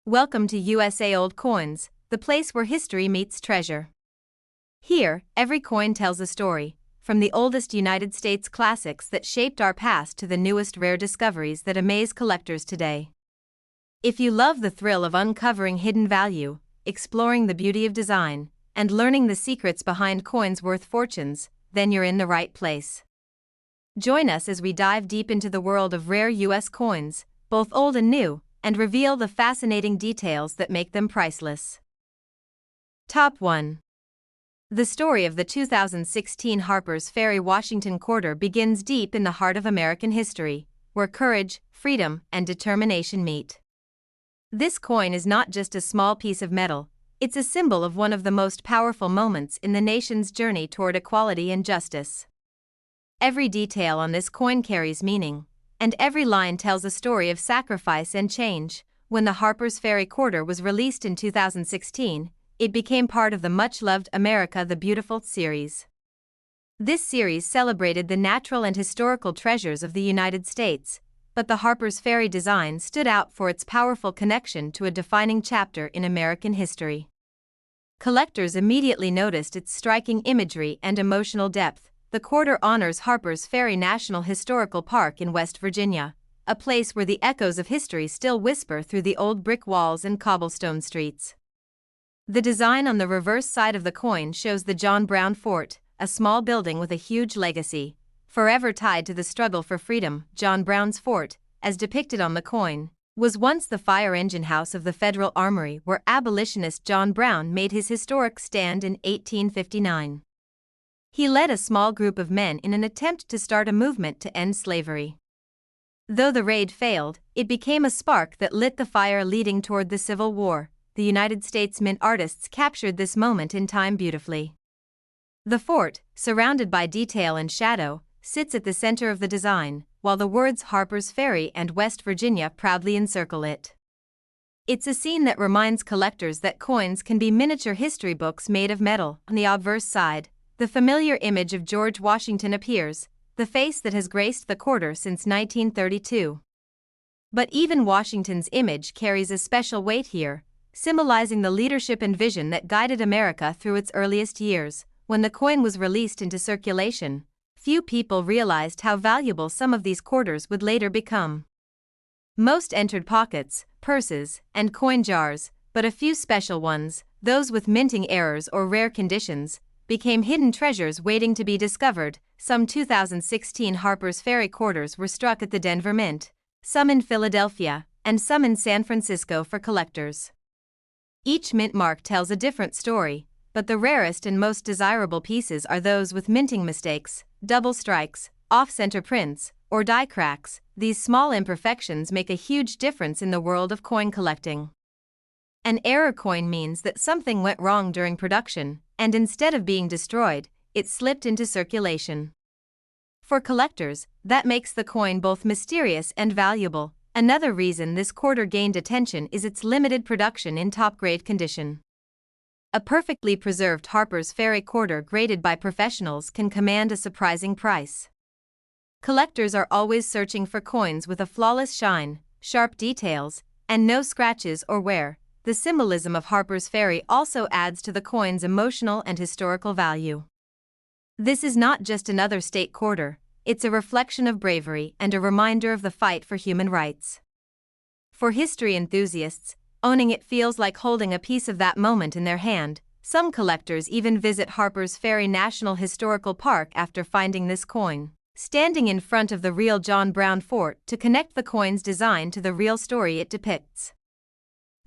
Welcome to USA Old Coins, the place where history meets treasure. Here, every coin tells a story, from the oldest United States classics that shaped our past to the newest rare discoveries that amaze collectors today. If you love the thrill of uncovering hidden value, exploring the beauty of design, and learning the secrets behind coins worth fortunes, then you're in the right place. Join us as we dive deep into the world of rare U.S. coins, both old and new, and reveal the fascinating details that make them priceless. Top 1. The story of the 2016 Harper's Ferry Washington quarter begins deep in the heart of American history, where courage, freedom, and determination meet. This coin is not just a small piece of metal, it's a symbol of one of the most powerful moments in the nation's journey toward equality and justice. Every detail on this coin carries meaning, and every line tells a story of sacrifice and change. When the Harper's Ferry quarter was released in 2016, it became part of the much-loved America the Beautiful series. This series celebrated the natural and historical treasures of the United States, but the Harper's Ferry design stood out for its powerful connection to a defining chapter in American history. Collectors immediately noticed its striking imagery and emotional depth. The quarter honors Harper's Ferry National Historical Park in West Virginia, a place where the echoes of history still whisper through the old brick walls and cobblestone streets. The design on the reverse side of the coin shows the John Brown Fort, a small building with a huge legacy, forever tied to the struggle for freedom. John Brown's Fort, as depicted on the coin, was once the fire engine house of the Federal Armory, where abolitionist John Brown made his historic stand in 1859. He led a small group of men in an attempt to start a movement to end slavery. Though the raid failed, it became a spark that lit the fire leading toward the Civil War. The United States Mint artists captured this moment in time beautifully. The fort, surrounded by detail and shadow, sits at the center of the design, while the words Harper's Ferry and West Virginia proudly encircle it. It's a scene that reminds collectors that coins can be miniature history books made of metal. On the obverse side, the familiar image of George Washington appears, the face that has graced the quarter since 1932. But even Washington's image carries a special weight here, symbolizing the leadership and vision that guided America through its earliest years. When the coin was released into circulation, few people realized how valuable some of these quarters would later become. Most entered pockets, purses, and coin jars, but a few special ones, those with minting errors or rare conditions, became hidden treasures waiting to be discovered. Some 2016 Harper's Ferry quarters were struck at the Denver Mint, some in Philadelphia, and some in San Francisco for collectors. Each mint mark tells a different story, but the rarest and most desirable pieces are those with minting mistakes, double strikes, off-center prints, or die cracks. These small imperfections make a huge difference in the world of coin collecting. An error coin means that something went wrong during production, and instead of being destroyed, it slipped into circulation. For collectors, that makes the coin both mysterious and valuable. Another reason this quarter gained attention is its limited production in top-grade condition. A perfectly preserved Harper's Ferry quarter graded by professionals can command a surprising price. Collectors are always searching for coins with a flawless shine, sharp details, and no scratches or wear. The symbolism of Harper's Ferry also adds to the coin's emotional and historical value. This is not just another state quarter, it's a reflection of bravery and a reminder of the fight for human rights. For history enthusiasts, owning it feels like holding a piece of that moment in their hand. Some collectors even visit Harper's Ferry National Historical Park after finding this coin, standing in front of the real John Brown Fort to connect the coin's design to the real story it depicts.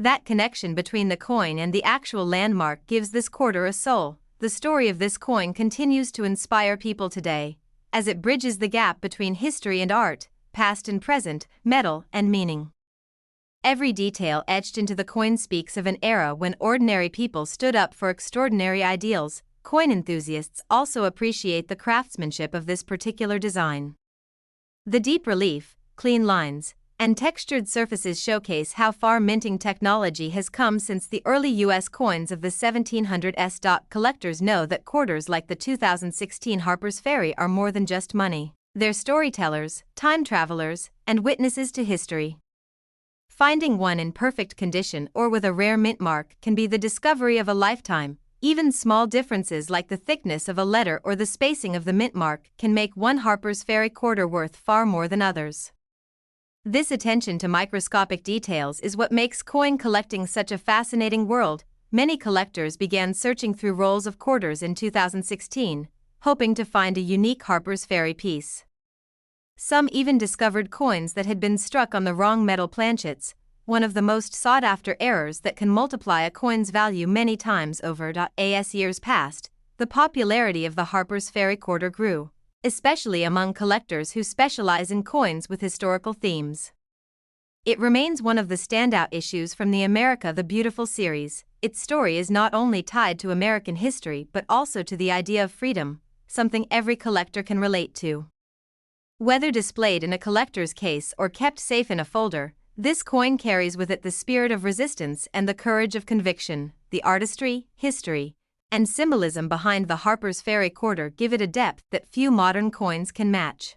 That connection between the coin and the actual landmark gives this quarter a soul. The story of this coin continues to inspire people today, as it bridges the gap between history and art, past and present, metal and meaning. Every detail etched into the coin speaks of an era when ordinary people stood up for extraordinary ideals. Coin enthusiasts also appreciate the craftsmanship of this particular design. The deep relief, clean lines, and textured surfaces showcase how far minting technology has come since the early U.S. coins of the 1700s. Collectors know that quarters like the 2016 Harper's Ferry are more than just money. They're storytellers, time travelers, and witnesses to history. Finding one in perfect condition or with a rare mint mark can be the discovery of a lifetime. Even small differences like the thickness of a letter or the spacing of the mint mark can make one Harper's Ferry quarter worth far more than others. This attention to microscopic details is what makes coin collecting such a fascinating world. Many collectors began searching through rolls of quarters in 2016, hoping to find a unique Harper's Ferry piece. Some even discovered coins that had been struck on the wrong metal planchets, one of the most sought-after errors that can multiply a coin's value many times over. As years passed, the popularity of the Harper's Ferry quarter grew, especially among collectors who specialize in coins with historical themes. It remains one of the standout issues from the America the Beautiful series. Its story is not only tied to American history but also to the idea of freedom, something every collector can relate to. Whether displayed in a collector's case or kept safe in a folder, this coin carries with it the spirit of resistance and the courage of conviction. The artistry, history, and symbolism behind the Harper's Ferry quarter give it a depth that few modern coins can match.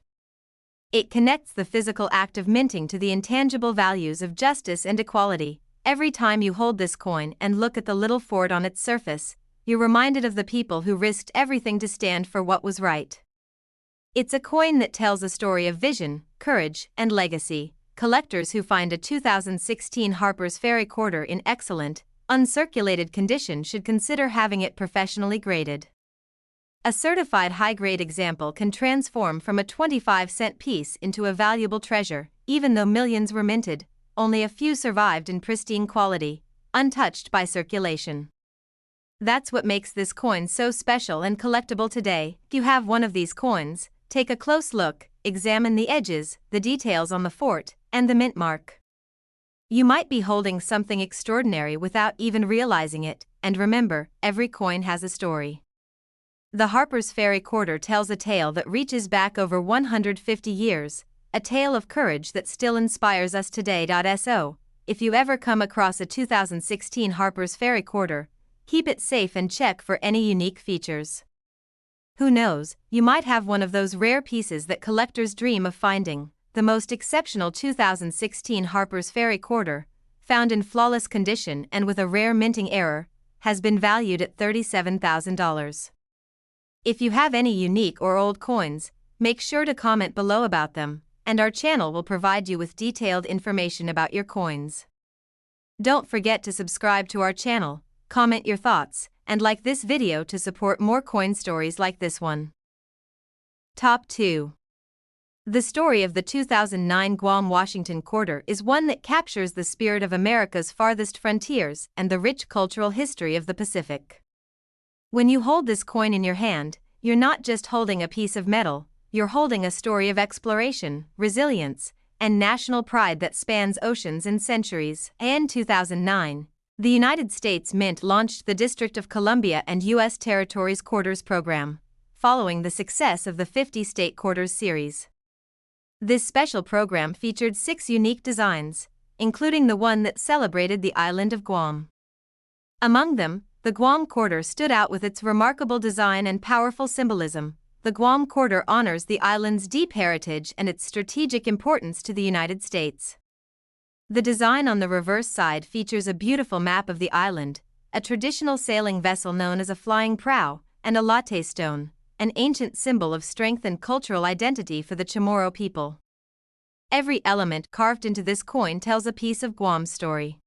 It connects the physical act of minting to the intangible values of justice and equality. Every time you hold this coin and look at the little fort on its surface, you're reminded of the people who risked everything to stand for what was right. It's a coin that tells a story of vision, courage, and legacy. Collectors who find a 2016 Harper's Ferry quarter in excellent, uncirculated condition should consider having it professionally graded. A certified high-grade example can transform from a 25-cent piece into a valuable treasure. Even though millions were minted, only a few survived in pristine quality, untouched by circulation. That's what makes this coin so special and collectible today. If you have one of these coins, take a close look, examine the edges, the details on the fort, and the mint mark. You might be holding something extraordinary without even realizing it, and remember, every coin has a story. The Harper's Ferry quarter tells a tale that reaches back over 150 years, a tale of courage that still inspires us today. So, if you ever come across a 2016 Harper's Ferry quarter, keep it safe and check for any unique features. Who knows, you might have one of those rare pieces that collectors dream of finding. The most exceptional 2016 Harper's Ferry quarter, found in flawless condition and with a rare minting error, has been valued at $37,000. If you have any unique or old coins, make sure to comment below about them, and our channel will provide you with detailed information about your coins. Don't forget to subscribe to our channel, comment your thoughts, and like this video to support more coin stories like this one. Top 2. The story of the 2009 Guam Washington quarter is one that captures the spirit of America's farthest frontiers and the rich cultural history of the Pacific. When you hold this coin in your hand, you're not just holding a piece of metal, you're holding a story of exploration, resilience, and national pride that spans oceans and centuries. In 2009, the United States Mint launched the District of Columbia and U.S. Territories Quarters program, following the success of the 50-state quarters series. This special program featured 6 unique designs, including the one that celebrated the island of Guam. Among them, the Guam quarter stood out with its remarkable design and powerful symbolism. The Guam quarter honors the island's deep heritage and its strategic importance to the United States. The design on the reverse side features a beautiful map of the island, a traditional sailing vessel known as a flying prow, and a latte stone, an ancient symbol of strength and cultural identity for the Chamorro people. Every element carved into this coin tells a piece of Guam's story.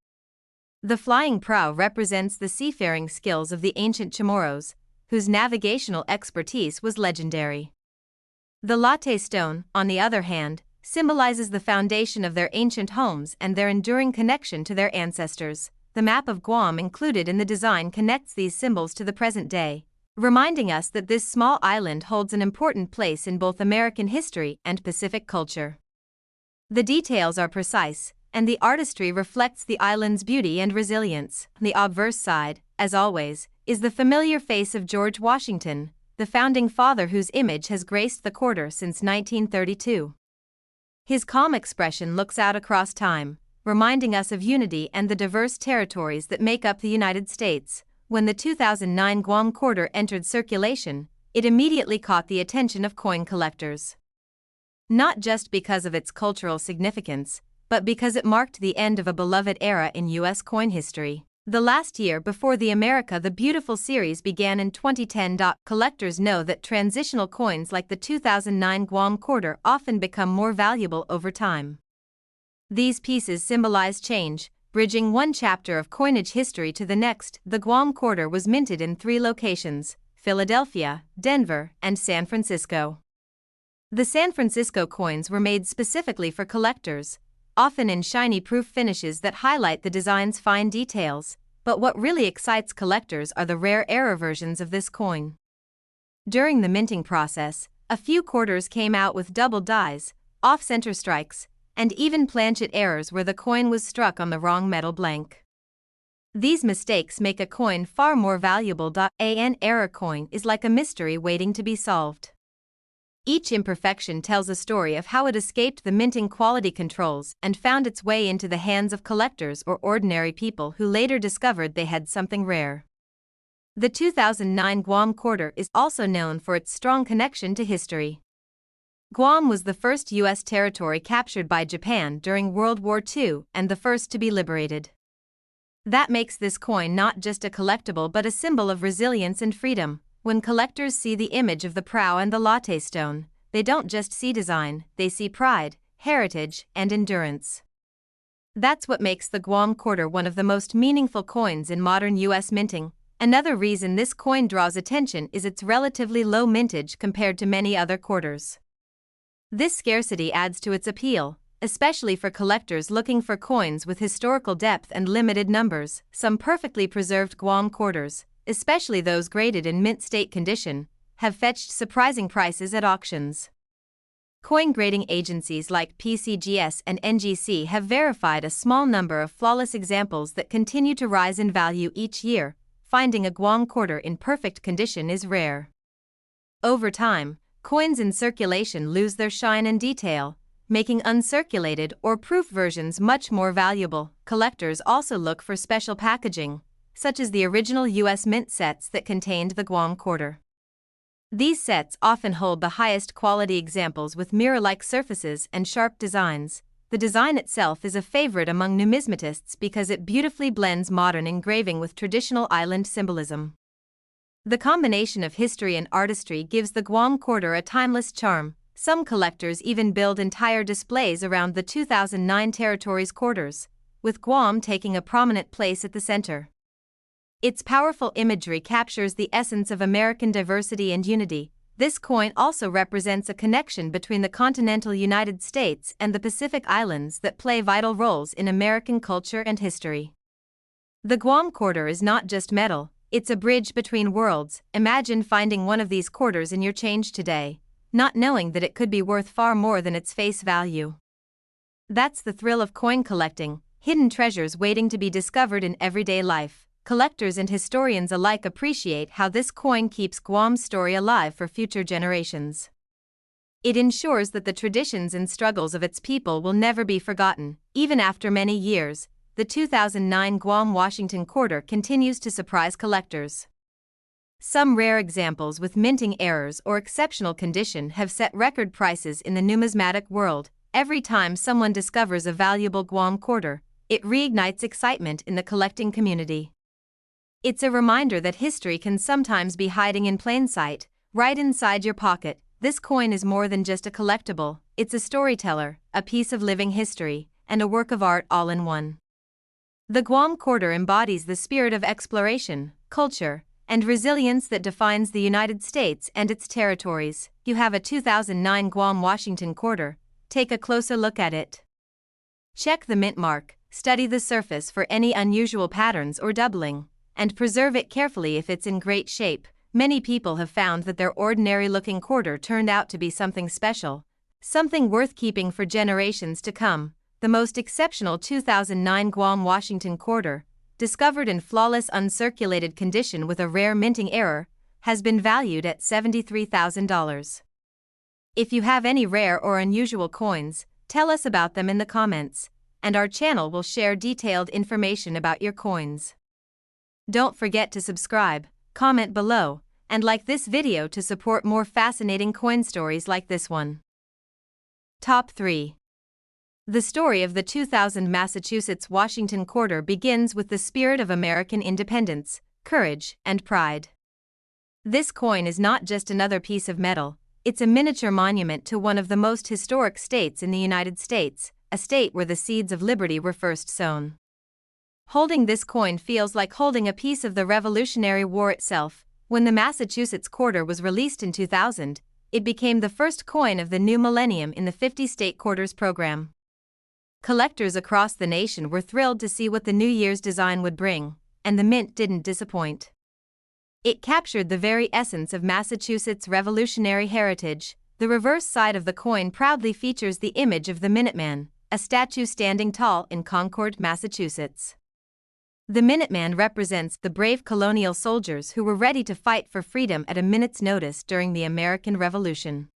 The flying prow represents the seafaring skills of the ancient Chamorros, whose navigational expertise was legendary. The latte stone, on the other hand, symbolizes the foundation of their ancient homes and their enduring connection to their ancestors. The map of Guam included in the design connects these symbols to the present day, reminding us that this small island holds an important place in both American history and Pacific culture. The details are precise, and the artistry reflects the island's beauty and resilience. The obverse side, as always, is the familiar face of George Washington, the founding father whose image has graced the quarter since 1932. His calm expression looks out across time, reminding us of unity and the diverse territories that make up the United States. When the 2009 Guam quarter entered circulation, it immediately caught the attention of coin collectors. Not just because of its cultural significance, but because it marked the end of a beloved era in U.S. coin history. The last year before the America the Beautiful series began in 2010. Collectors know that transitional coins like the 2009 Guam quarter often become more valuable over time. These pieces symbolize change, bridging one chapter of coinage history to the next. The Guam quarter was minted in 3 locations: Philadelphia, Denver, and San Francisco. The San Francisco coins were made specifically for collectors, often in shiny proof finishes that highlight the design's fine details, but what really excites collectors are the rare error versions of this coin. During the minting process, a few quarters came out with double dies, off-center strikes, and even planchet errors where the coin was struck on the wrong metal blank. These mistakes make a coin far more valuable. An error coin is like a mystery waiting to be solved. Each imperfection tells a story of how it escaped the minting quality controls and found its way into the hands of collectors or ordinary people who later discovered they had something rare. The 2009 Guam quarter is also known for its strong connection to history. Guam was the first U.S. territory captured by Japan during World War II and the first to be liberated. That makes this coin not just a collectible but a symbol of resilience and freedom. When collectors see the image of the prow and the latte stone, they don't just see design, they see pride, heritage, and endurance. That's what makes the Guam quarter one of the most meaningful coins in modern U.S. minting. Another reason this coin draws attention is its relatively low mintage compared to many other quarters. This scarcity adds to its appeal, especially for collectors looking for coins with historical depth and limited numbers. Some perfectly preserved Guam quarters, especially those graded in mint state condition, have fetched surprising prices at auctions. Coin grading agencies like PCGS and NGC have verified a small number of flawless examples that continue to rise in value each year. Finding a Guam quarter in perfect condition is rare. Over time, coins in circulation lose their shine and detail, making uncirculated or proof versions much more valuable. Collectors also look for special packaging, such as the original U.S. mint sets that contained the Guam quarter. These sets often hold the highest quality examples with mirror-like surfaces and sharp designs. The design itself is a favorite among numismatists because it beautifully blends modern engraving with traditional island symbolism. The combination of history and artistry gives the Guam quarter a timeless charm. Some collectors even build entire displays around the 2009 territory's quarters, with Guam taking a prominent place at the center. Its powerful imagery captures the essence of American diversity and unity. This coin also represents a connection between the continental United States and the Pacific Islands that play vital roles in American culture and history. The Guam quarter is not just metal, it's a bridge between worlds. Imagine finding one of these quarters in your change today, not knowing that it could be worth far more than its face value. That's the thrill of coin collecting, hidden treasures waiting to be discovered in everyday life. Collectors and historians alike appreciate how this coin keeps Guam's story alive for future generations. It ensures that the traditions and struggles of its people will never be forgotten. Even after many years, the 2009 Guam Washington quarter continues to surprise collectors. Some rare examples with minting errors or exceptional condition have set record prices in the numismatic world. Every time someone discovers a valuable Guam quarter, it reignites excitement in the collecting community. It's a reminder that history can sometimes be hiding in plain sight, right inside your pocket. This coin is more than just a collectible, it's a storyteller, a piece of living history, and a work of art all in one. The Guam quarter embodies the spirit of exploration, culture, and resilience that defines the United States and its territories. You have a 2009 Guam Washington quarter, take a closer look at it. Check the mint mark, study the surface for any unusual patterns or doubling, and preserve it carefully if it's in great shape. Many people have found that their ordinary-looking quarter turned out to be something special, something worth keeping for generations to come. The most exceptional 2009 Guam Washington quarter, discovered in flawless uncirculated condition with a rare minting error, has been valued at $73,000. If you have any rare or unusual coins, tell us about them in the comments, and our channel will share detailed information about your coins. Don't forget to subscribe, comment below, and like this video to support more fascinating coin stories like this one. Top 3. The story of the 2000 Massachusetts-Washington quarter begins with the spirit of American independence, courage, and pride. This coin is not just another piece of metal, it's a miniature monument to one of the most historic states in the United States, a state where the seeds of liberty were first sown. Holding this coin feels like holding a piece of the Revolutionary War itself. When the Massachusetts quarter was released in 2000, it became the first coin of the new millennium in the 50-state quarters program. Collectors across the nation were thrilled to see what the New Year's design would bring, and the mint didn't disappoint. It captured the very essence of Massachusetts' revolutionary heritage. The reverse side of the coin proudly features the image of the Minuteman, a statue standing tall in Concord, Massachusetts. The Minuteman represents the brave colonial soldiers who were ready to fight for freedom at a minute's notice during the American Revolution.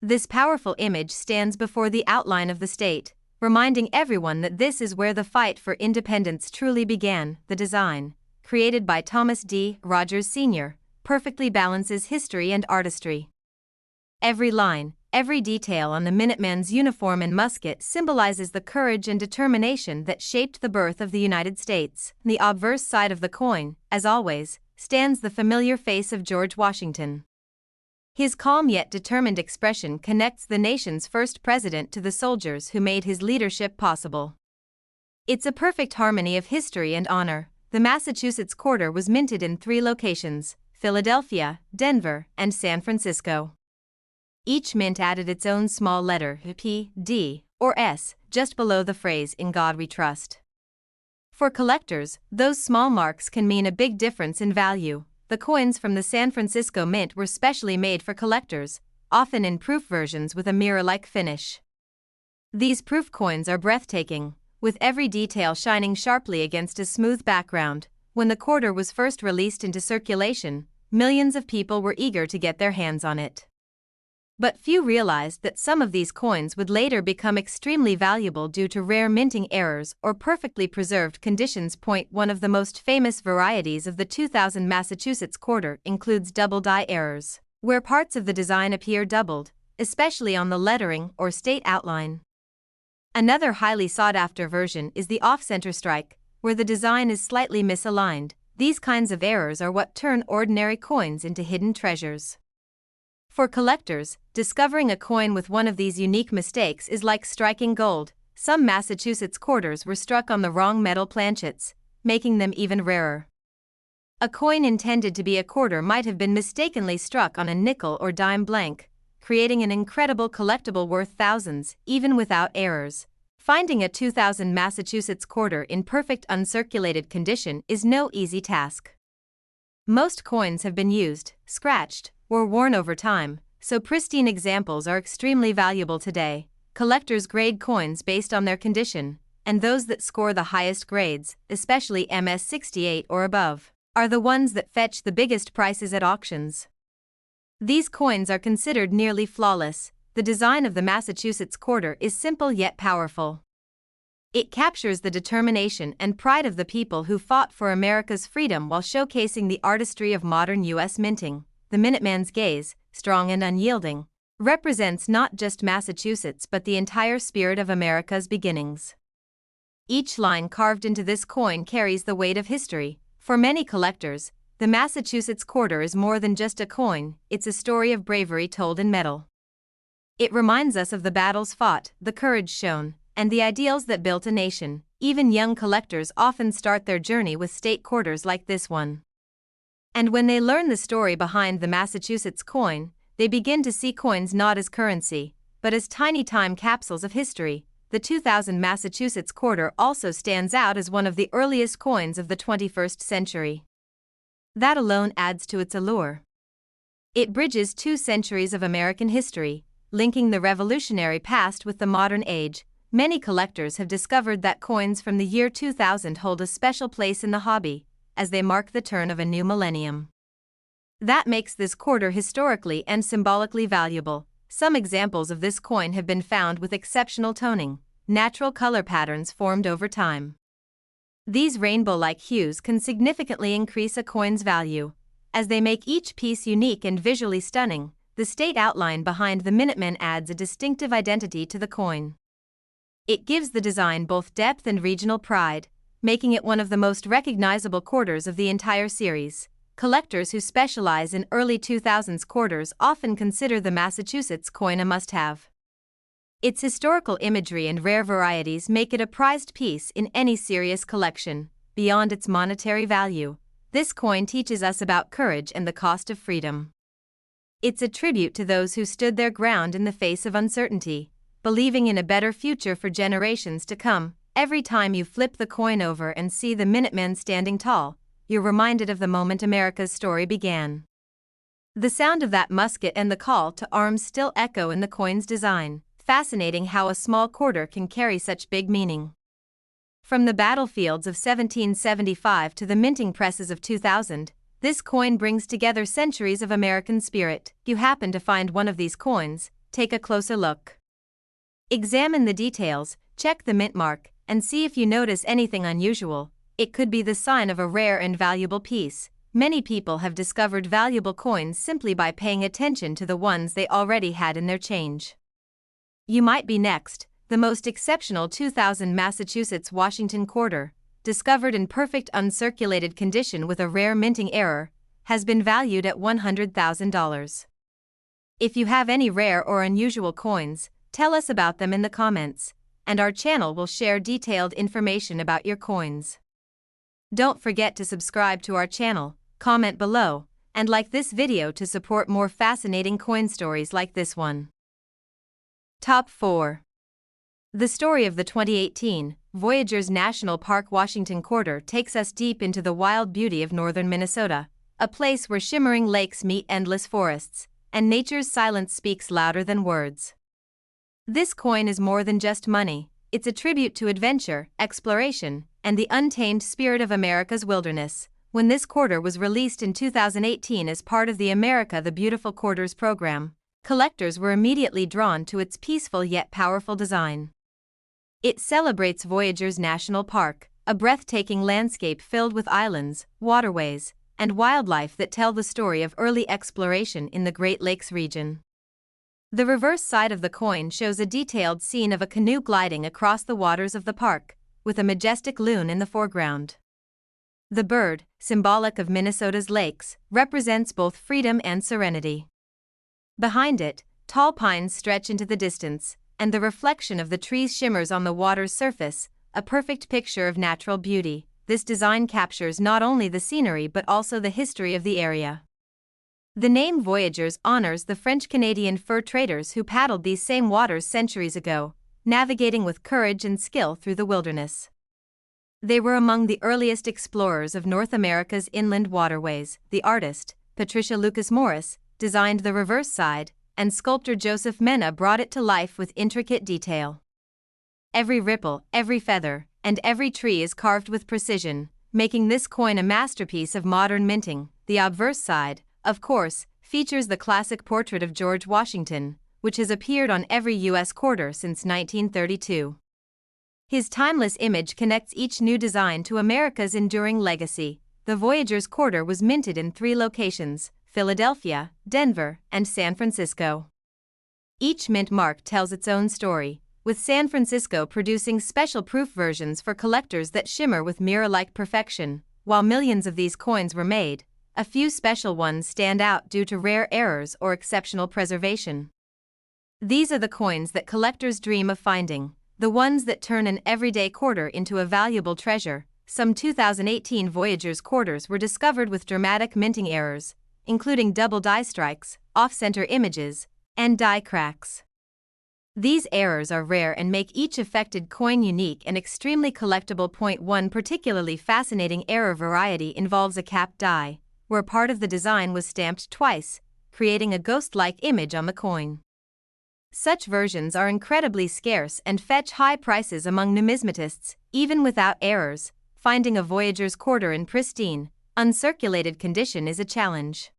This powerful image stands before the outline of the state, reminding everyone that this is where the fight for independence truly began. The design, created by Thomas D. Rogers Sr., perfectly balances history and artistry. Every line, every detail on the Minuteman's uniform and musket symbolizes the courage and determination that shaped the birth of the United States. The obverse side of the coin, as always, stands the familiar face of George Washington. His calm yet determined expression connects the nation's first president to the soldiers who made his leadership possible. It's a perfect harmony of history and honor. The Massachusetts quarter was minted in 3 locations: Philadelphia, Denver, and San Francisco. Each mint added its own small letter, P, D, or S, just below the phrase "In God We Trust." For collectors, those small marks can mean a big difference in value. The coins from the San Francisco Mint were specially made for collectors, often in proof versions with a mirror-like finish. These proof coins are breathtaking, with every detail shining sharply against a smooth background. When the quarter was first released into circulation, millions of people were eager to get their hands on it. But few realized that some of these coins would later become extremely valuable due to rare minting errors or perfectly preserved conditions. One of the most famous varieties of the 2000 Massachusetts quarter includes double die errors, where parts of the design appear doubled, especially on the lettering or state outline. Another highly sought-after version is the off-center strike, where the design is slightly misaligned. These kinds of errors are what turn ordinary coins into hidden treasures. For collectors, discovering a coin with one of these unique mistakes is like striking gold. Some Massachusetts quarters were struck on the wrong metal planchets, making them even rarer. A coin intended to be a quarter might have been mistakenly struck on a nickel or dime blank, creating an incredible collectible worth thousands, even without errors. Finding a 2000 Massachusetts quarter in perfect uncirculated condition is no easy task. Most coins have been used, scratched, or worn over time, so pristine examples are extremely valuable today. Collectors grade coins based on their condition, and those that score the highest grades, especially MS-68 or above, are the ones that fetch the biggest prices at auctions. These coins are considered nearly flawless. The design of the Massachusetts quarter is simple yet powerful. It captures the determination and pride of the people who fought for America's freedom while showcasing the artistry of modern U.S. minting. The Minuteman's gaze, strong and unyielding, represents not just Massachusetts but the entire spirit of America's beginnings. Each line carved into this coin carries the weight of history. For many collectors, the Massachusetts quarter is more than just a coin, it's a story of bravery told in metal. It reminds us of the battles fought, the courage shown, and the ideals that built a nation. Even young collectors often start their journey with state quarters like this one. And when they learn the story behind the Massachusetts coin, they begin to see coins not as currency, but as tiny time capsules of history. The 2000 Massachusetts quarter also stands out as one of the earliest coins of the 21st century. That alone adds to its allure. It bridges 2 centuries of American history, linking the revolutionary past with the modern age. Many collectors have discovered that coins from the year 2000 hold a special place in the hobby, as they mark the turn of a new millennium. That makes this quarter historically and symbolically valuable. Some examples of this coin have been found with exceptional toning, natural color patterns formed over time. These rainbow-like hues can significantly increase a coin's value, as they make each piece unique and visually stunning. The state outline behind the Minuteman adds a distinctive identity to the coin. It gives the design both depth and regional pride, making it one of the most recognizable quarters of the entire series. Collectors who specialize in early 2000s quarters often consider the Massachusetts coin a must-have. Its historical imagery and rare varieties make it a prized piece in any serious collection. Beyond its monetary value, this coin teaches us about courage and the cost of freedom. It's a tribute to those who stood their ground in the face of uncertainty, believing in a better future for generations to come. Every time you flip the coin over and see the Minutemen standing tall, you're reminded of the moment America's story began. The sound of that musket and the call to arms still echo in the coin's design. Fascinating how a small quarter can carry such big meaning. From the battlefields of 1775 to the minting presses of 2000, this coin brings together centuries of American spirit. If you happen to find one of these coins, take a closer look. Examine the details, check the mint mark, and see if you notice anything unusual. It could be the sign of a rare and valuable piece. Many people have discovered valuable coins simply by paying attention to the ones they already had in their change. You might be next. The most exceptional 2000 Massachusetts Washington quarter, discovered in perfect uncirculated condition with a rare minting error, has been valued at $100,000. If you have any rare or unusual coins, tell us about them in the comments, and our channel will share detailed information about your coins. Don't forget to subscribe to our channel, comment below, and like this video to support more fascinating coin stories like this one. Top 4. The story of the 2018 Voyagers National Park Washington Quarter takes us deep into the wild beauty of northern Minnesota, a place where shimmering lakes meet endless forests, and nature's silence speaks louder than words. This coin is more than just money. It's a tribute to adventure, exploration, and the untamed spirit of America's wilderness. When this quarter was released in 2018 as part of the America the Beautiful Quarters program, collectors were immediately drawn to its peaceful yet powerful design. It celebrates Voyagers National Park, a breathtaking landscape filled with islands, waterways, and wildlife that tell the story of early exploration in the Great Lakes region. The reverse side of the coin shows a detailed scene of a canoe gliding across the waters of the park, with a majestic loon in the foreground. The bird, symbolic of Minnesota's lakes, represents both freedom and serenity. Behind it, tall pines stretch into the distance, and the reflection of the trees shimmers on the water's surface, a perfect picture of natural beauty. This design captures not only the scenery but also the history of the area. The name Voyagers honors the French-Canadian fur traders who paddled these same waters centuries ago, navigating with courage and skill through the wilderness. They were among the earliest explorers of North America's inland waterways. The artist, Patricia Lucas Morris, designed the reverse side, and sculptor Joseph Mena brought it to life with intricate detail. Every ripple, every feather, and every tree is carved with precision, making this coin a masterpiece of modern minting. The obverse side, of course, features the classic portrait of George Washington, which has appeared on every U.S. quarter since 1932. His timeless image connects each new design to America's enduring legacy. The Voyagers quarter was minted in 3 locations: Philadelphia, Denver, and San Francisco. Each mint mark tells its own story, with San Francisco producing special proof versions for collectors that shimmer with mirror-like perfection. While millions of these coins were made, a few special ones stand out due to rare errors or exceptional preservation. These are the coins that collectors dream of finding, the ones that turn an everyday quarter into a valuable treasure. Some 2018 Voyagers quarters were discovered with dramatic minting errors, including double die strikes, off-center images, and die cracks. These errors are rare and make each affected coin unique and extremely collectible. One particularly fascinating error variety involves a capped die, where part of the design was stamped twice, creating a ghost-like image on the coin. Such versions are incredibly scarce and fetch high prices among numismatists. Even without errors, finding a Voyagers quarter in pristine, uncirculated condition is a challenge.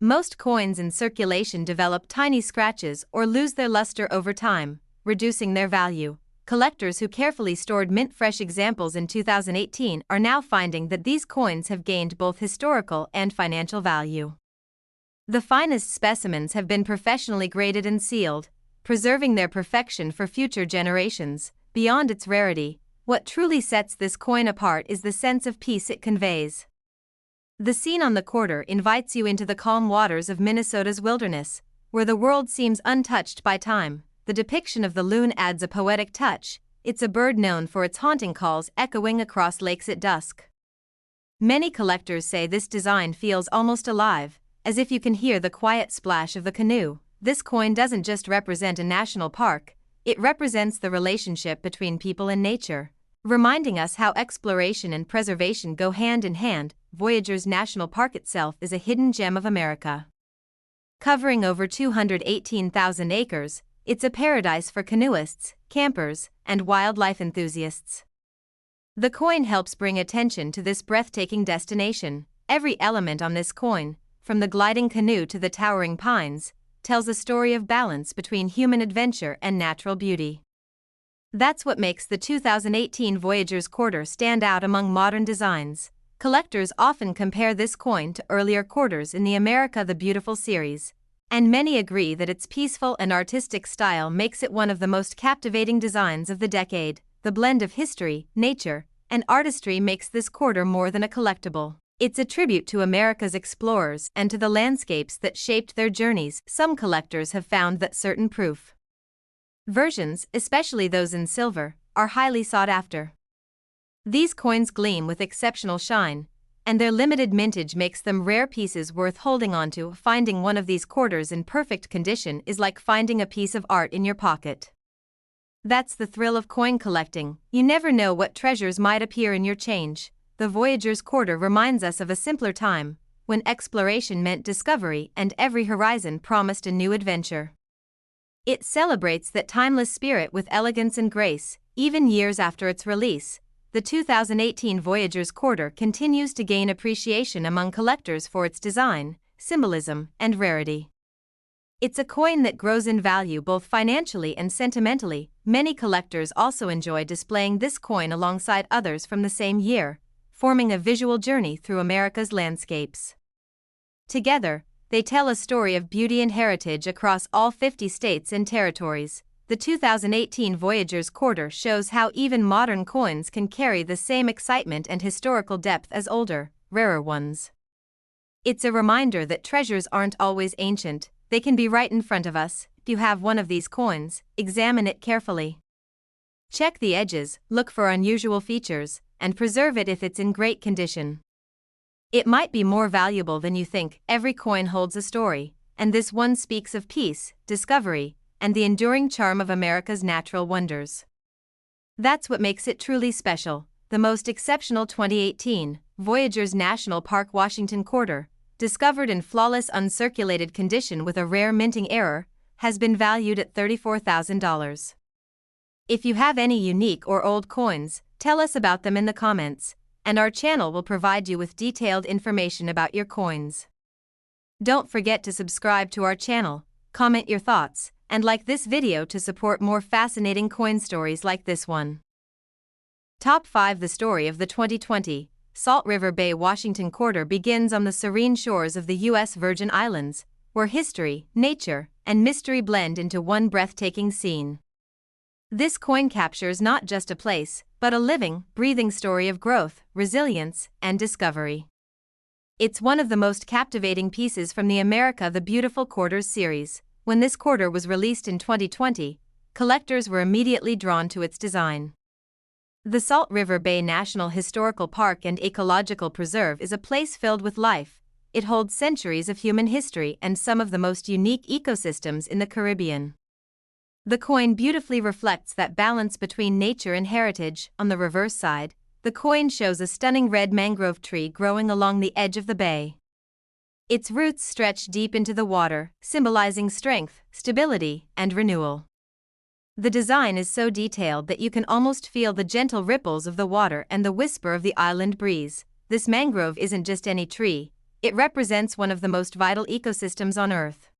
Most coins in circulation develop tiny scratches or lose their luster over time, reducing their value. Collectors who carefully stored mint-fresh examples in 2018 are now finding that these coins have gained both historical and financial value. The finest specimens have been professionally graded and sealed, preserving their perfection for future generations. beyond its rarity, what truly sets this coin apart is the sense of peace it conveys. The scene on the quarter invites you into the calm waters of Minnesota's wilderness, where the world seems untouched by time. The depiction of the loon adds a poetic touch. It's a bird known for its haunting calls echoing across lakes at dusk. Many collectors say this design feels almost alive, as if you can hear the quiet splash of the canoe. This coin doesn't just represent a national park, it represents the relationship between people and nature, reminding us how exploration and preservation go hand in hand. Voyagers National Park itself is a hidden gem of America. Covering over 218,000 acres, it's a paradise for canoeists, campers, and wildlife enthusiasts. The coin helps bring attention to this breathtaking destination. Every element on this coin, from the gliding canoe to the towering pines, tells a story of balance between human adventure and natural beauty. That's what makes the 2018 Voyagers quarter stand out among modern designs. Collectors often compare this coin to earlier quarters in the America the Beautiful series, and many agree that its peaceful and artistic style makes it one of the most captivating designs of the decade. The blend of history, nature, and artistry makes this quarter more than a collectible. It's a tribute to America's explorers and to the landscapes that shaped their journeys. Some collectors have found that certain proof versions, especially those in silver, are highly sought after. These coins gleam with exceptional shine, and their limited mintage makes them rare pieces worth holding onto. Finding one of these quarters in perfect condition is like finding a piece of art in your pocket. That's the thrill of coin collecting. You never know what treasures might appear in your change. The Voyagers quarter reminds us of a simpler time, when exploration meant discovery and every horizon promised a new adventure. It celebrates that timeless spirit with elegance and grace. Even years after its release, the 2018 Voyagers quarter continues to gain appreciation among collectors for its design, symbolism, and rarity. It's a coin that grows in value both financially and sentimentally. Many collectors also enjoy displaying this coin alongside others from the same year, forming a visual journey through America's landscapes. Together, they tell a story of beauty and heritage across all 50 states and territories. The 2018 Voyagers quarter shows how even modern coins can carry the same excitement and historical depth as older, rarer ones. It's a reminder that treasures aren't always ancient, they can be right in front of us. If you have one of these coins, examine it carefully. Check the edges, look for unusual features, and preserve it if it's in great condition. It might be more valuable than you think. Every coin holds a story, and this one speaks of peace, discovery, and the enduring charm of America's natural wonders. That's what makes it truly special. The most exceptional 2018 Voyagers National Park Washington quarter, discovered in flawless uncirculated condition with a rare minting error, has been valued at $34,000. If you have any unique or old coins, tell us about them in the comments, and our channel will provide you with detailed information about your coins. Don't forget to subscribe to our channel, comment your thoughts, and like this video to support more fascinating coin stories like this one. Top 5. The story of the 2020 Salt River Bay Washington quarter begins on the serene shores of the U.S. Virgin Islands, where history, nature, and mystery blend into one breathtaking scene. This coin captures not just a place, but a living, breathing story of growth, resilience, and discovery. It's one of the most captivating pieces from the America the Beautiful quarters series. When this quarter was released in 2020, collectors were immediately drawn to its design. The Salt River Bay National Historical Park and Ecological Preserve is a place filled with life. It holds centuries of human history and some of the most unique ecosystems in the Caribbean. The coin beautifully reflects that balance between nature and heritage. On the reverse side, the coin shows a stunning red mangrove tree growing along the edge of the bay. Its roots stretch deep into the water, symbolizing strength, stability, and renewal. The design is so detailed that you can almost feel the gentle ripples of the water and the whisper of the island breeze. This mangrove isn't just any tree, it represents one of the most vital ecosystems on Earth.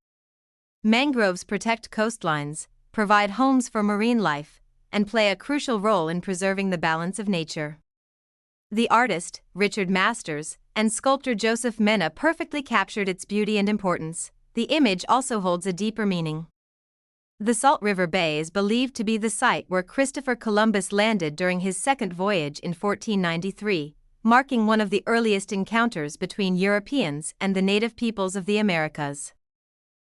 Mangroves protect coastlines, provide homes for marine life, and play a crucial role in preserving the balance of nature. The artist, Richard Masters, and sculptor Joseph Mena perfectly captured its beauty and importance. The image also holds a deeper meaning. The Salt River Bay is believed to be the site where Christopher Columbus landed during his second voyage in 1493, marking one of the earliest encounters between Europeans and the native peoples of the Americas.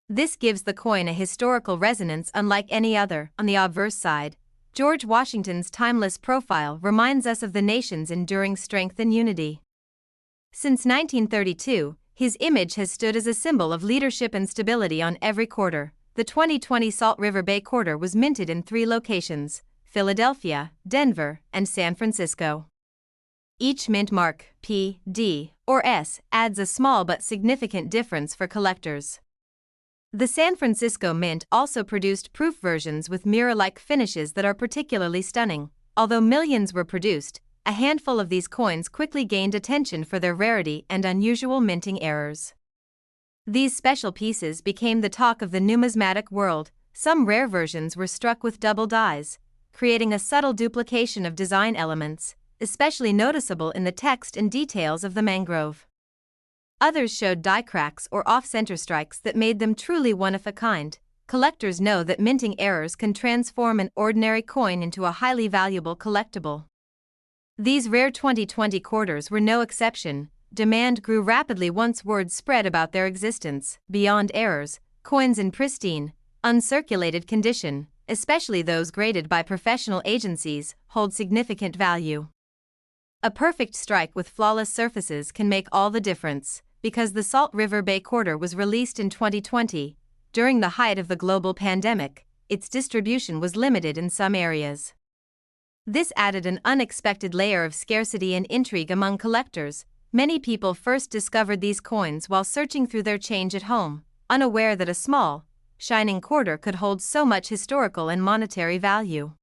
This gives the coin a historical resonance unlike any other. On the obverse side, George Washington's timeless profile reminds us of the nation's enduring strength and unity. Since 1932, his image has stood as a symbol of leadership and stability on every quarter. The 2020 Salt River Bay quarter was minted in 3 locations: Philadelphia, Denver, and San Francisco. Each mint mark, P, D, or S, adds a small but significant difference for collectors. The San Francisco Mint also produced proof versions with mirror-like finishes that are particularly stunning. Although millions were produced, a handful of these coins quickly gained attention for their rarity and unusual minting errors. These special pieces became the talk of the numismatic world. Some rare versions were struck with double dies, creating a subtle duplication of design elements, especially noticeable in the text and details of the mangrove. Others showed die cracks or off-center strikes that made them truly one of a kind. Collectors know that minting errors can transform an ordinary coin into a highly valuable collectible. These rare 2020 quarters were no exception. Demand grew rapidly once word spread about their existence. Beyond errors, coins in pristine, uncirculated condition, especially those graded by professional agencies, hold significant value. A perfect strike with flawless surfaces can make all the difference. Because the Salt River Bay quarter was released in 2020, during the height of the global pandemic, its distribution was limited in some areas. This added an unexpected layer of scarcity and intrigue among collectors. Many people first discovered these coins while searching through their change at home, unaware that a small, shining quarter could hold so much historical and monetary value.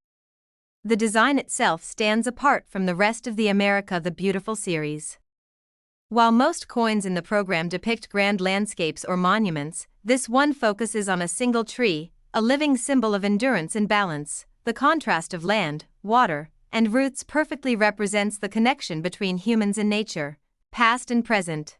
The design itself stands apart from the rest of the America the Beautiful series. While most coins in the program depict grand landscapes or monuments, this one focuses on a single tree, a living symbol of endurance and balance. The contrast of land, water, and roots perfectly represents the connection between humans and nature, past and present.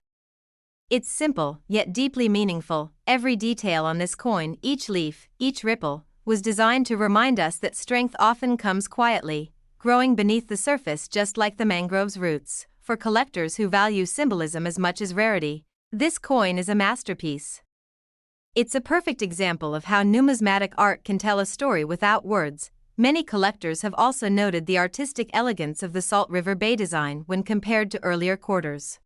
It's simple, yet deeply meaningful. Every detail on this coin, each leaf, each ripple, was designed to remind us that strength often comes quietly, growing beneath the surface just like the mangrove's roots. For collectors who value symbolism as much as rarity, this coin is a masterpiece. It's a perfect example of how numismatic art can tell a story without words. Many collectors have also noted the artistic elegance of the Salt River Bay design when compared to earlier quarters.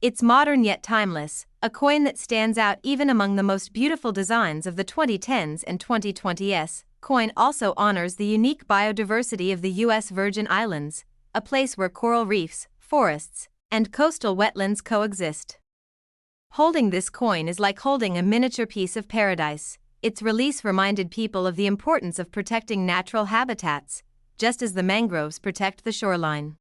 It's modern yet timeless, a coin that stands out even among the most beautiful designs of the 2010s and 2020s. Coin also honors the unique biodiversity of the U.S. Virgin Islands, a place where coral reefs, forests, and coastal wetlands coexist. Holding this coin is like holding a miniature piece of paradise. Its release reminded people of the importance of protecting natural habitats, just as the mangroves protect the shoreline.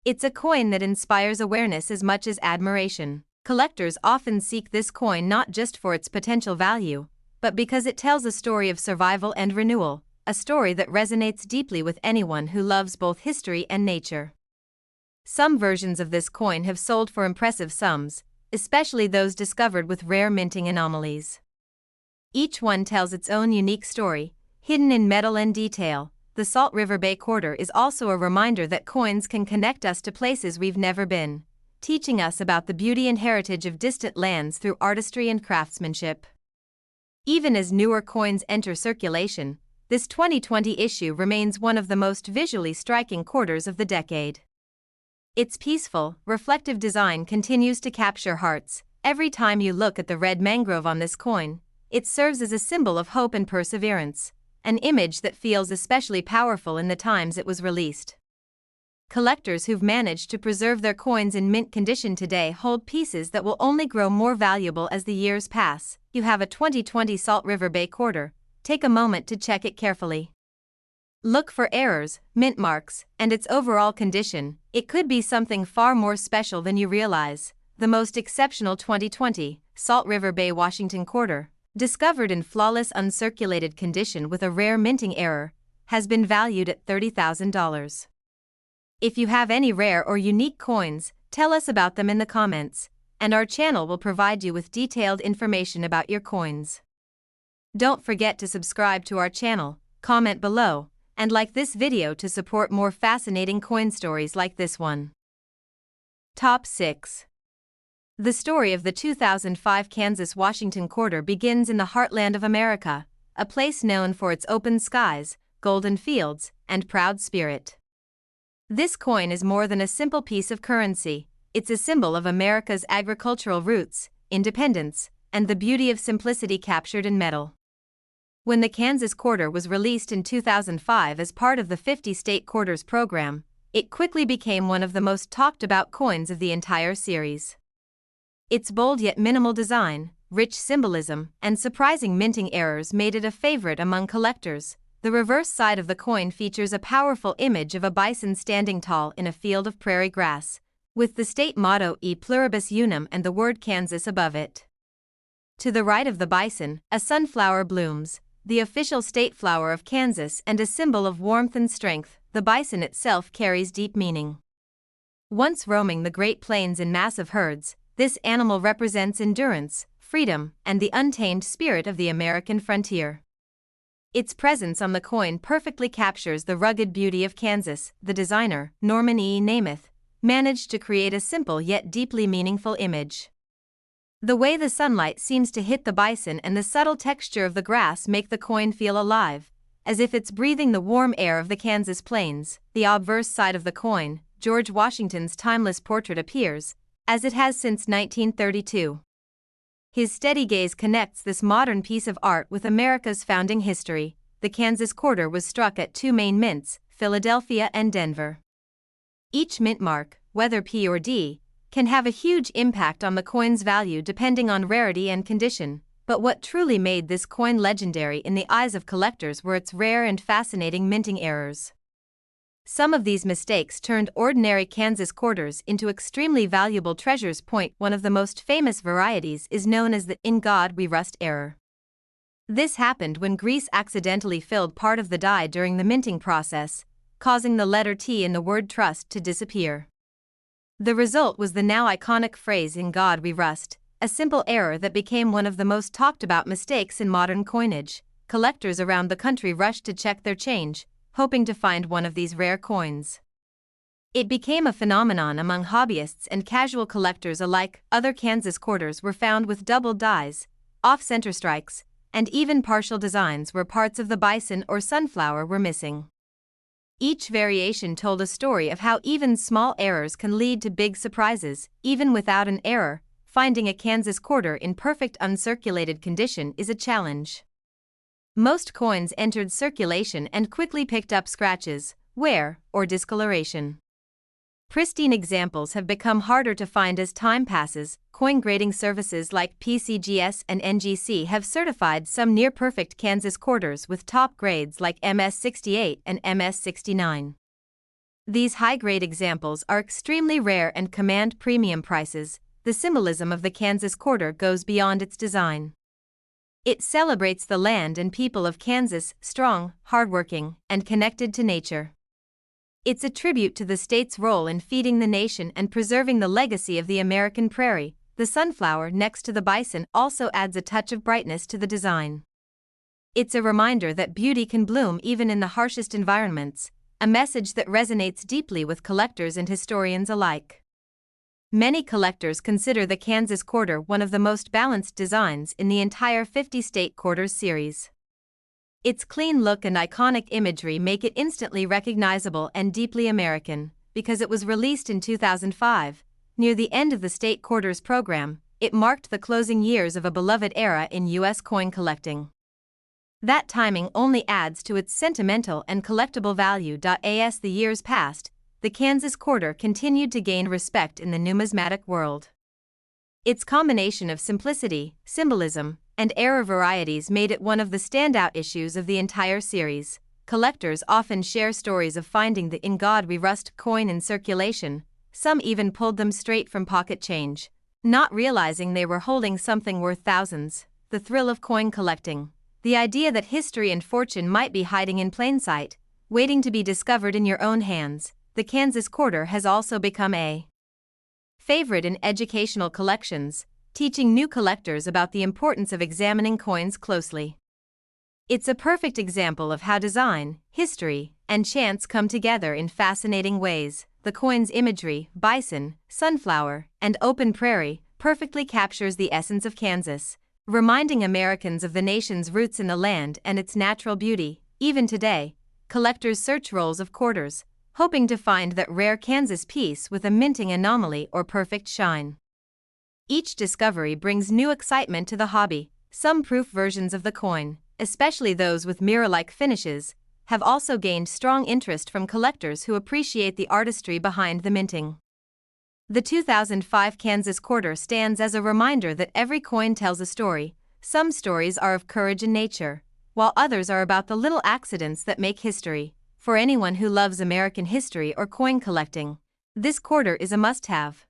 It's a coin that inspires awareness as much as admiration. Collectors often seek this coin not just for its potential value, but because it tells a story of survival and renewal, a story that resonates deeply with anyone who loves both history and nature. Some versions of this coin have sold for impressive sums, especially those discovered with rare minting anomalies. Each one tells its own unique story, hidden in metal and detail. The Salt River Bay quarter is also a reminder that coins can connect us to places we've never been, teaching us about the beauty and heritage of distant lands through artistry and craftsmanship. Even as newer coins enter circulation, this 2020 issue remains one of the most visually striking quarters of the decade. Its peaceful, reflective design continues to capture hearts. Every time you look at the red mangrove on this coin, it serves as a symbol of hope and perseverance, an image that feels especially powerful in the times it was released. Collectors who've managed to preserve their coins in mint condition today hold pieces that will only grow more valuable as the years pass. You have a 2020 Salt River Bay quarter. Take a moment to check it carefully. Look for errors, mint marks, and its overall condition. It could be something far more special than you realize. The most exceptional 2020 Salt River Bay Washington quarter, discovered in flawless uncirculated condition with a rare minting error, has been valued at $30,000. If you have any rare or unique coins, tell us about them in the comments, and our channel will provide you with detailed information about your coins. Don't forget to subscribe to our channel, comment below, and like this video to support more fascinating coin stories like this one. Top 6. The story of the 2005 Kansas-Washington quarter begins in the heartland of America, a place known for its open skies, golden fields, and proud spirit. This coin is more than a simple piece of currency. It's a symbol of America's agricultural roots, independence, and the beauty of simplicity captured in metal. When the Kansas quarter was released in 2005 as part of the 50-state quarters program, it quickly became one of the most talked-about coins of the entire series. Its bold yet minimal design, rich symbolism, and surprising minting errors made it a favorite among collectors. The reverse side of the coin features a powerful image of a bison standing tall in a field of prairie grass, with the state motto E pluribus unum and the word Kansas above it. To the right of the bison, a sunflower blooms, the official state flower of Kansas and a symbol of warmth and strength. The bison itself carries deep meaning. Once roaming the Great Plains in massive herds, this animal represents endurance, freedom, and the untamed spirit of the American frontier. Its presence on the coin perfectly captures the rugged beauty of Kansas. The designer, Norman E. Namath, managed to create a simple yet deeply meaningful image. The way the sunlight seems to hit the bison and the subtle texture of the grass make the coin feel alive, as if it's breathing the warm air of the Kansas plains. The obverse side of the coin, George Washington's timeless portrait, appears, as it has since 1932. His steady gaze connects this modern piece of art with America's founding history. The Kansas quarter was struck at two main mints, Philadelphia and Denver. Each mint mark, whether P or D, can have a huge impact on the coin's value depending on rarity and condition, but what truly made this coin legendary in the eyes of collectors were its rare and fascinating minting errors. Some of these mistakes turned ordinary Kansas quarters into extremely valuable treasures. One of the most famous varieties is known as the "In God We Rust" error. This happened when grease accidentally filled part of the die during the minting process, causing the letter T in the word trust to disappear. The result was the now iconic phrase "In God We Rust," a simple error that became one of the most talked about mistakes in modern coinage. Collectors around the country rushed to check their change, hoping to find one of these rare coins. It became a phenomenon among hobbyists and casual collectors alike. Other Kansas quarters were found with doubled dies, off-center strikes, and even partial designs where parts of the bison or sunflower were missing. Each variation told a story of how even small errors can lead to big surprises. Even without an error, finding a Kansas quarter in perfect uncirculated condition is a challenge. Most coins entered circulation and quickly picked up scratches, wear, or discoloration. Pristine examples have become harder to find as time passes. Coin grading services like PCGS and NGC have certified some near-perfect Kansas quarters with top grades like MS68 and MS69. These high-grade examples are extremely rare and command premium prices. The symbolism of the Kansas quarter goes beyond its design. It celebrates the land and people of Kansas, strong, hardworking, and connected to nature. It's a tribute to the state's role in feeding the nation and preserving the legacy of the American prairie. The sunflower next to the bison also adds a touch of brightness to the design. It's a reminder that beauty can bloom even in the harshest environments, a message that resonates deeply with collectors and historians alike. Many collectors consider the Kansas quarter one of the most balanced designs in the entire 50-state quarters series. Its clean look and iconic imagery make it instantly recognizable and deeply American. Because it was released in 2005, near the end of the state quarters program, it marked the closing years of a beloved era in U.S. coin collecting. That timing only adds to its sentimental and collectible value. As the years passed, the Kansas quarter continued to gain respect in the numismatic world. Its combination of simplicity, symbolism, and error varieties made it one of the standout issues of the entire series. Collectors often share stories of finding the "In God We Rust" coin in circulation. Some even pulled them straight from pocket change, not realizing they were holding something worth thousands. The thrill of coin collecting. The idea that history and fortune might be hiding in plain sight, waiting to be discovered in your own hands. The Kansas quarter has also become a favorite in educational collections, teaching new collectors about the importance of examining coins closely. It's a perfect example of how design, history, and chance come together in fascinating ways. The coin's imagery, bison, sunflower, and open prairie, perfectly captures the essence of Kansas, reminding Americans of the nation's roots in the land and its natural beauty. Even today, collectors search rolls of quarters, hoping to find that rare Kansas piece with a minting anomaly or perfect shine. Each discovery brings new excitement to the hobby. Some proof versions of the coin, especially those with mirror-like finishes, have also gained strong interest from collectors who appreciate the artistry behind the minting. The 2005 Kansas quarter stands as a reminder that every coin tells a story. Some stories are of courage and nature, while others are about the little accidents that make history. For anyone who loves American history or coin collecting, this quarter is a must-have.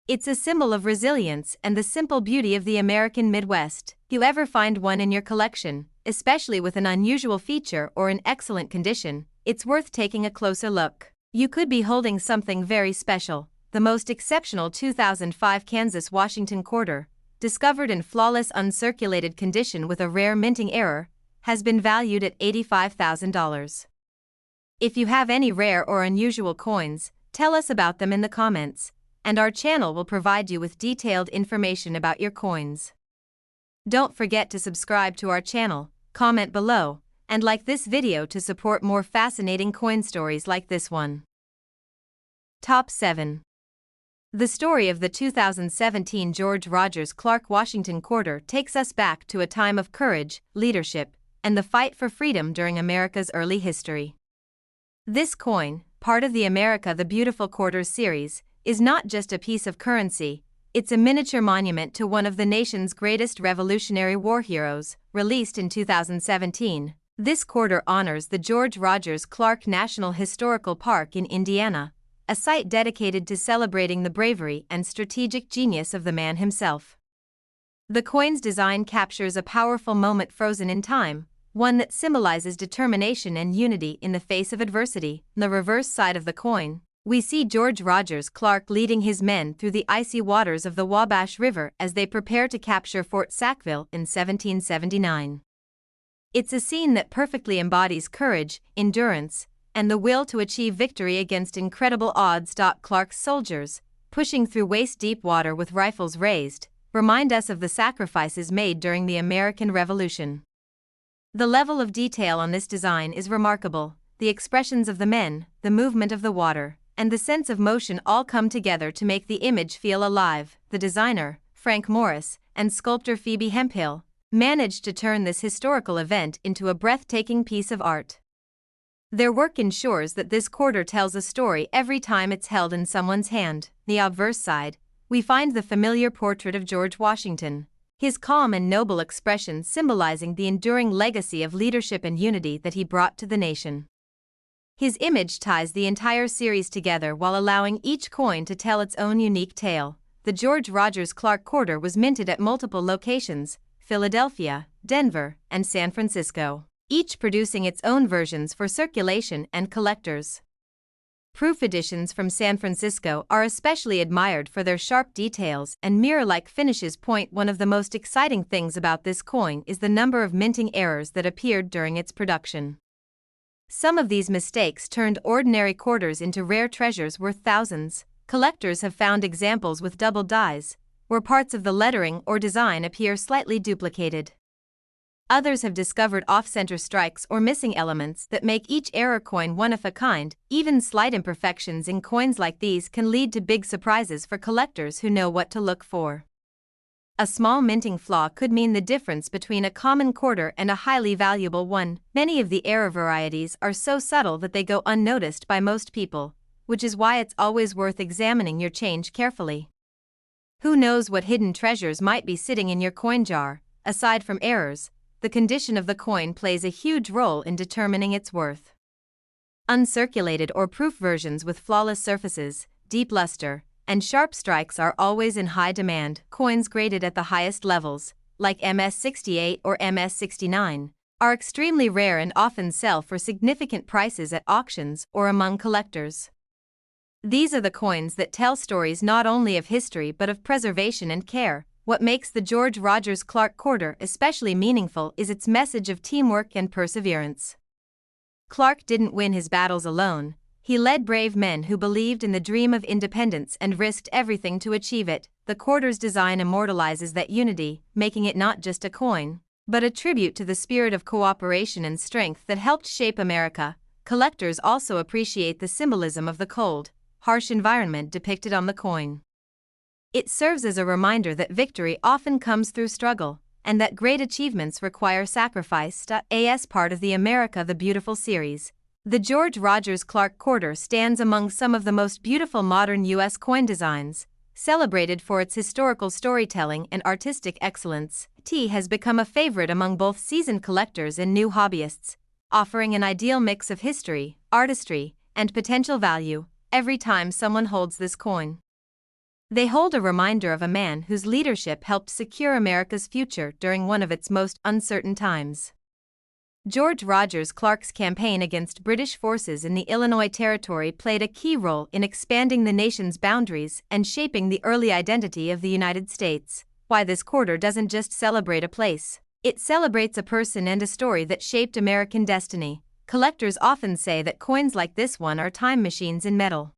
It's a symbol of resilience and the simple beauty of the American Midwest. If you ever find one in your collection, especially with an unusual feature or in excellent condition, it's worth taking a closer look. You could be holding something very special. The most exceptional 2005 Kansas-Washington quarter, discovered in flawless uncirculated condition with a rare minting error, has been valued at $85,000. If you have any rare or unusual coins, tell us about them in the comments, and our channel will provide you with detailed information about your coins. Don't forget to subscribe to our channel, comment below, and like this video to support more fascinating coin stories like this one. Top 7. The story of the 2017 George Rogers Clark Washington quarter takes us back to a time of courage, leadership, and the fight for freedom during America's early history. This coin, part of the America the Beautiful Quarters series, is not just a piece of currency, it's a miniature monument to one of the nation's greatest Revolutionary War heroes. Released in 2017, this quarter honors the George Rogers Clark National Historical Park in Indiana, a site dedicated to celebrating the bravery and strategic genius of the man himself. The coin's design captures a powerful moment frozen in time, one that symbolizes determination and unity in the face of adversity. On the reverse side of the coin, we see George Rogers Clark leading his men through the icy waters of the Wabash River as they prepare to capture Fort Sackville in 1779. It's a scene that perfectly embodies courage, endurance, and the will to achieve victory against incredible odds. Clark's soldiers, pushing through waist-deep water with rifles raised, remind us of the sacrifices made during the American Revolution. The level of detail on this design is remarkable. The expressions of the men, the movement of the water, and the sense of motion all come together to make the image feel alive. The designer, Frank Morris, and sculptor Phoebe Hemphill, managed to turn this historical event into a breathtaking piece of art. Their work ensures that this quarter tells a story every time it's held in someone's hand. The obverse side, we find the familiar portrait of George Washington, his calm and noble expression symbolizing the enduring legacy of leadership and unity that he brought to the nation. His image ties the entire series together while allowing each coin to tell its own unique tale. The George Rogers Clark quarter was minted at multiple locations: Philadelphia, Denver, and San Francisco, each producing its own versions for circulation and collectors. Proof editions from San Francisco are especially admired for their sharp details and mirror-like finishes. One of the most exciting things about this coin is the number of minting errors that appeared during its production. Some of these mistakes turned ordinary quarters into rare treasures worth thousands. Collectors have found examples with double dies, where parts of the lettering or design appear slightly duplicated. Others have discovered off-center strikes or missing elements that make each error coin one of a kind. Even slight imperfections in coins like these can lead to big surprises for collectors who know what to look for. A small minting flaw could mean the difference between a common quarter and a highly valuable one. Many of the error varieties are so subtle that they go unnoticed by most people, which is why it's always worth examining your change carefully. Who knows what hidden treasures might be sitting in your coin jar? Aside from errors, the condition of the coin plays a huge role in determining its worth. Uncirculated or proof versions with flawless surfaces, deep luster, and sharp strikes are always in high demand. Coins graded at the highest levels, like MS-68 or MS-69, are extremely rare and often sell for significant prices at auctions or among collectors. These are the coins that tell stories not only of history but of preservation and care. what makes the George Rogers Clark Quarter especially meaningful is its message of teamwork and perseverance. Clark didn't win his battles alone. He led brave men who believed in the dream of independence and risked everything to achieve it. The quarter's design immortalizes that unity, making it not just a coin, but a tribute to the spirit of cooperation and strength that helped shape America. Collectors also appreciate the symbolism of the cold, harsh environment depicted on the coin. It serves as a reminder that victory often comes through struggle, and that great achievements require sacrifice. As part of the America the Beautiful series, the George Rogers Clark Quarter stands among some of the most beautiful modern U.S. coin designs. Celebrated for its historical storytelling and artistic excellence, T has become a favorite among both seasoned collectors and new hobbyists, offering an ideal mix of history, artistry, and potential value every time someone holds this coin. They hold a reminder of a man whose leadership helped secure America's future during one of its most uncertain times. George Rogers Clark's campaign against British forces in the Illinois Territory played a key role in expanding the nation's boundaries and shaping the early identity of the United States. Why this quarter doesn't just celebrate a place, it celebrates a person and a story that shaped American destiny. Collectors often say that coins like this one are time machines in metal,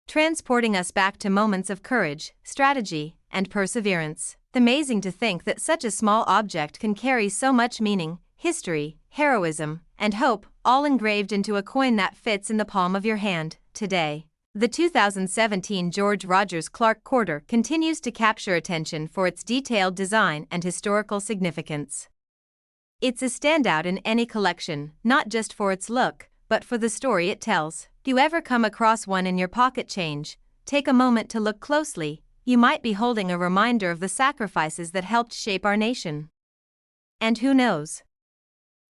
transporting us back to moments of courage, strategy, and perseverance. It's amazing to think that such a small object can carry so much meaning, history, heroism, and hope, all engraved into a coin that fits in the palm of your hand. Today, the 2017 George Rogers Clark Quarter continues to capture attention for its detailed design and historical significance. It's a standout in any collection, not just for its look, but for the story it tells. If you ever come across one in your pocket change, take a moment to look closely. You might be holding a reminder of the sacrifices that helped shape our nation. And who knows?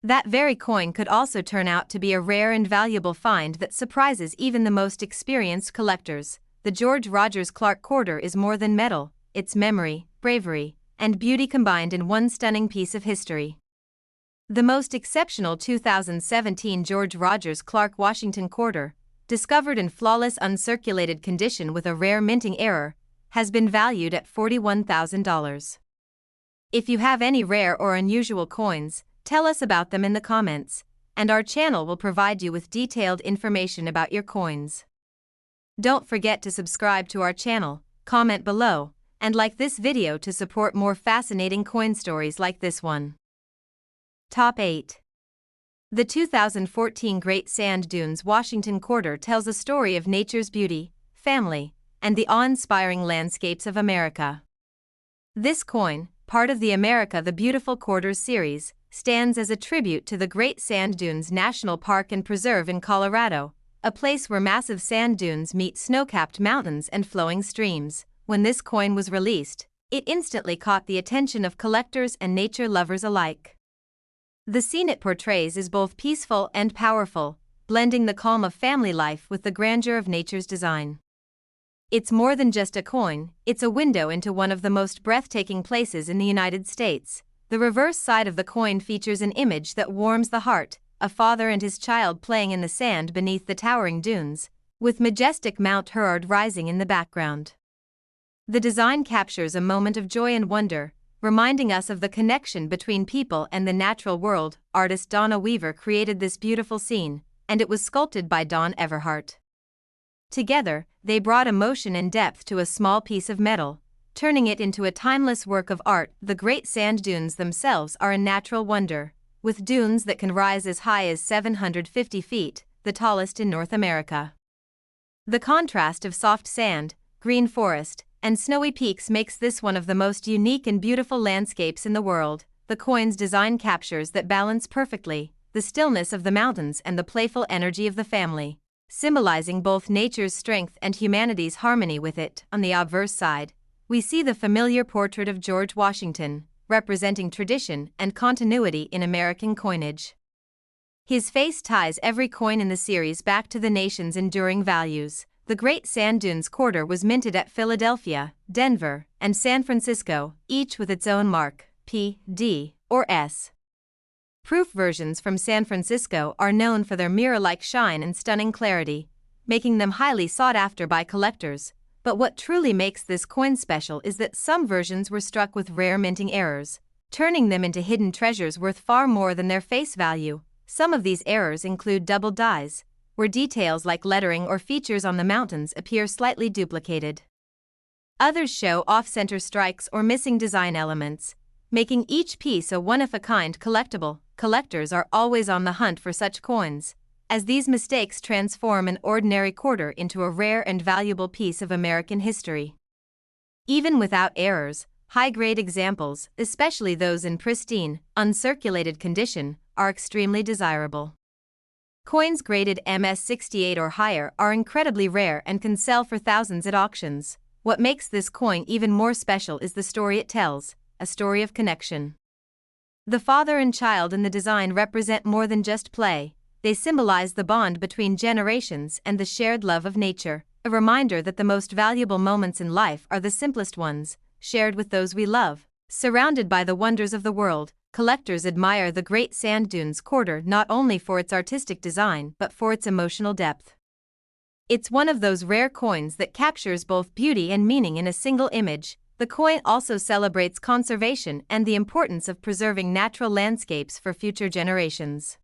That very coin could also turn out to be a rare and valuable find that surprises even the most experienced collectors. The George Rogers Clark Quarter is more than metal, it's memory, bravery, and beauty combined in one stunning piece of history. The most exceptional 2017 George Rogers Clark Washington Quarter, discovered in flawless uncirculated condition with a rare minting error, has been valued at $41,000. If you have any rare or unusual coins, tell us about them in the comments, and our channel will provide you with detailed information about your coins. Don't forget to subscribe to our channel, comment below, and like this video to support more fascinating coin stories like this one. Top 8. The 2014 Great Sand Dunes Washington Quarter tells a story of nature's beauty, family, and the awe-inspiring landscapes of America. This coin, part of the America the Beautiful Quarters series, stands as a tribute to the Great Sand Dunes National Park and Preserve in Colorado, a place where massive sand dunes meet snow-capped mountains and flowing streams. When this coin was released, it instantly caught the attention of collectors and nature lovers alike. The scene it portrays is both peaceful and powerful, blending the calm of family life with the grandeur of nature's design. It's more than just a coin, it's a window into one of the most breathtaking places in the United States. The reverse side of the coin features an image that warms the heart, a father and his child playing in the sand beneath the towering dunes, with majestic Mount Herard rising in the background. The design captures a moment of joy and wonder, reminding us of the connection between people and the natural world. Artist Donna Weaver created this beautiful scene, and it was sculpted by Don Everhart. Together, they brought emotion and depth to a small piece of metal, turning it into a timeless work of art. The Great Sand Dunes themselves are a natural wonder, with dunes that can rise as high as 750 feet, the tallest in North America. The contrast of soft sand, green forest, and snowy peaks makes this one of the most unique and beautiful landscapes in the world. The coin's design captures that balance perfectly, the stillness of the mountains and the playful energy of the family, symbolizing both nature's strength and humanity's harmony with it. On the obverse side, we see the familiar portrait of George Washington, representing tradition and continuity in American coinage. His face ties every coin in the series back to the nation's enduring values. The Great Sand Dunes Quarter was minted at Philadelphia, Denver, and San Francisco, each with its own mark, P, D, or S. Proof versions from San Francisco are known for their mirror-like shine and stunning clarity, making them highly sought after by collectors. But what truly makes this coin special is that some versions were struck with rare minting errors, turning them into hidden treasures worth far more than their face value. Some of these errors include double dies, where details like lettering or features on the mountains appear slightly duplicated. Others show off-center strikes or missing design elements, making each piece a one-of-a-kind collectible. Collectors are always on the hunt for such coins, as these mistakes transform an ordinary quarter into a rare and valuable piece of American history. Even without errors, high-grade examples, especially those in pristine, uncirculated condition, are extremely desirable. Coins graded MS-68 or higher are incredibly rare and can sell for thousands at auctions. What makes this coin even more special is the story it tells, a story of connection. The father and child in the design represent more than just play. They symbolize the bond between generations and the shared love of nature, a reminder that the most valuable moments in life are the simplest ones, shared with those we love. Surrounded by the wonders of the world, collectors admire the Great Sand Dunes quarter not only for its artistic design but for its emotional depth. It's one of those rare coins that captures both beauty and meaning in a single image. The coin also celebrates conservation and the importance of preserving natural landscapes for future generations.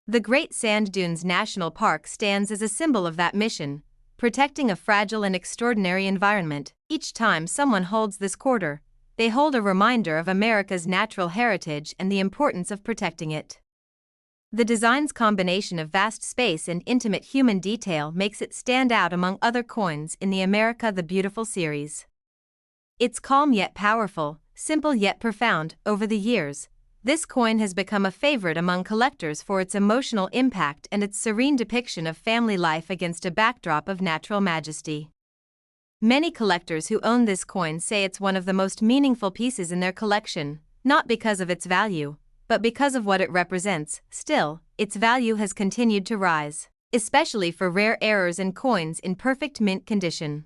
The Great Sand Dunes National Park stands as a symbol of that mission, protecting a fragile and extraordinary environment. Each time someone holds this quarter, they hold a reminder of America's natural heritage and the importance of protecting it. The design's combination of vast space and intimate human detail makes it stand out among other coins in the America the Beautiful series. It's calm yet powerful, simple yet profound. Over the years, this coin has become a favorite among collectors for its emotional impact and its serene depiction of family life against a backdrop of natural majesty. Many collectors who own this coin say it's one of the most meaningful pieces in their collection, not because of its value, but because of what it represents. Still, its value has continued to rise, especially for rare errors and coins in perfect mint condition.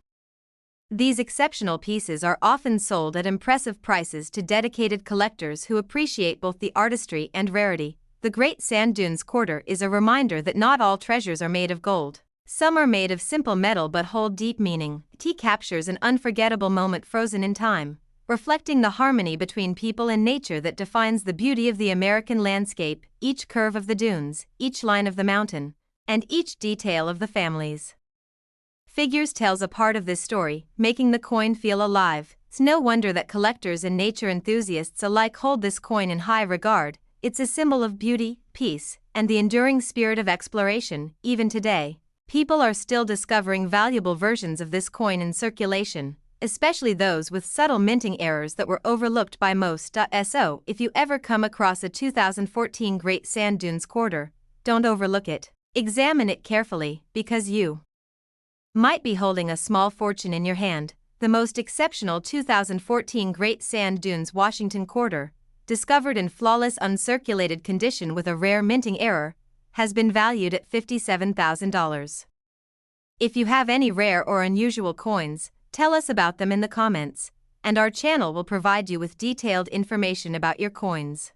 These exceptional pieces are often sold at impressive prices to dedicated collectors who appreciate both the artistry and rarity. The Great Sand Dunes quarter is a reminder that not all treasures are made of gold. Some are made of simple metal but hold deep meaning. It captures an unforgettable moment frozen in time, reflecting the harmony between people and nature that defines the beauty of the American landscape. Each curve of the dunes, each line of the mountain, and each detail of the family's figures tells a part of this story, making the coin feel alive. It's no wonder that collectors and nature enthusiasts alike hold this coin in high regard. It's a symbol of beauty, peace, and the enduring spirit of exploration. Even today, people are still discovering valuable versions of this coin in circulation, especially those with subtle minting errors that were overlooked by most. So, if you ever come across a 2014 Great Sand Dunes quarter, don't overlook it. Examine it carefully, because you might be holding a small fortune in your hand. The most exceptional 2014 Great Sand Dunes Washington quarter, discovered in flawless uncirculated condition with a rare minting error, has been valued at $57,000. If you have any rare or unusual coins, tell us about them in the comments, and our channel will provide you with detailed information about your coins.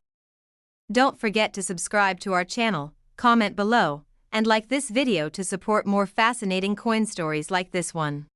Don't forget to subscribe to our channel, comment below, and like this video to support more fascinating coin stories like this one.